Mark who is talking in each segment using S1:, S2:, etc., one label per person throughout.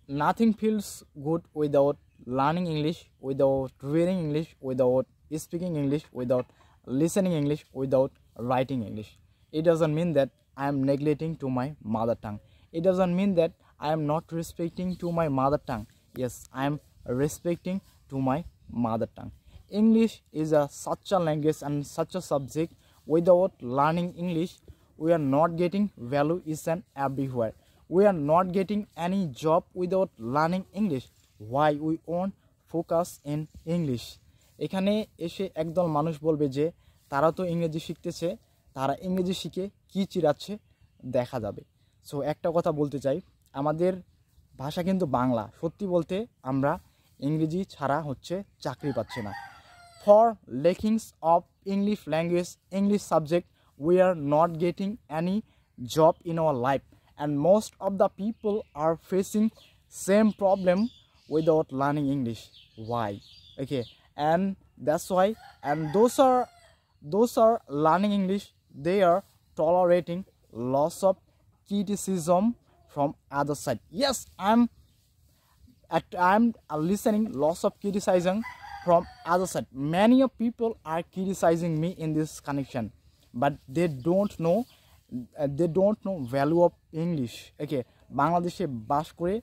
S1: nothing feels good without learning English, without reading English, without speaking English, without listening English, without writing English. It doesn't mean that I am neglecting to my mother tongue. It doesn't mean that I am not respecting to my mother tongue. Yes, I am respecting to my mother tongue. English is such a language and such a subject. Without learning English, we are not getting value each and everywhere. We are not getting any job without learning English. Why we won't focus in English? এখানে এসে একদল মানুষ বলবে যে তারা তো ইংরেজি শিখতেছে, তারা ইংরেজি শিখে কি চিরাচ্ছে দেখা যাবে। সো একটা কথা বলতে চাই, আমাদের ভাষা কিন্তু বাংলা। সত্যি বলতে আমরা ইংরেজি ছাড়া হচ্ছে চাকরি পাচ্ছি না। For lackings of English language, English subject, we are not getting any job in our life, and most of the people are facing same problem without learning English. Why? Okay, and that's why, and those are learning English, they are tolerating loss of criticism from other side. Yes, I'm listening lots of criticism from other side. Many of people are criticizing me in this connection, but they don't know value of English. Okay, বাংলাদেশে বাস করে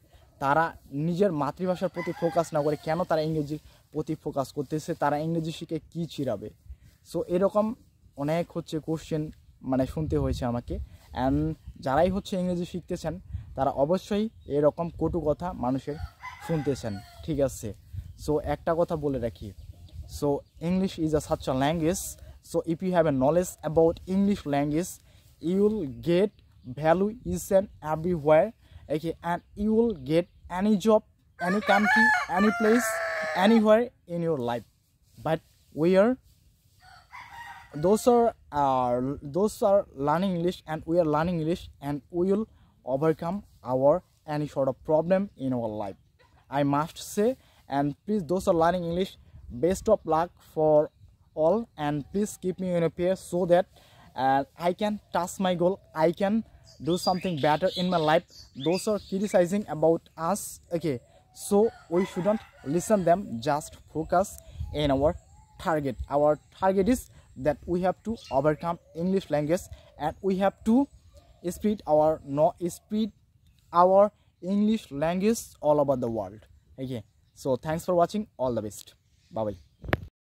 S1: তারা নিজের মাতৃভাষার প্রতি focus না করে কেন তারা ইংরেজির প্রতি ফোকাস করতেছে, তারা ইংরেজি শিখে কি চিরাবে? সো এরকম অনেক হচ্ছে কোশ্চেন মানে শুনতে হয়েছে আমাকে। অ্যান্ড যারাই হচ্ছে ইংরেজি শিখতেছেন তারা অবশ্যই এরকম কটু কথা মানুষের শুনতেছেন, ঠিক আছে? সো একটা কথা বলে রাখি, so English is such a language. So if you have a knowledge about English language, you will get value each and everywhere. Okay, and you will get any job, any country, any place, anywhere in your life. But those are learning English, and we are learning English, and we will overcome our any sort of problem in our life, I must say. And please, those are learning English, best of luck for all, and please keep me in a pair so that I can touch my goal, I can do something better in my life. Those are criticizing about us, okay, so we shouldn't listen them, just focus in our target. Our target is that we have to overcome English language, and we have to spread our English language all over the world. Okay, so thanks for watching, all the best, bye bye.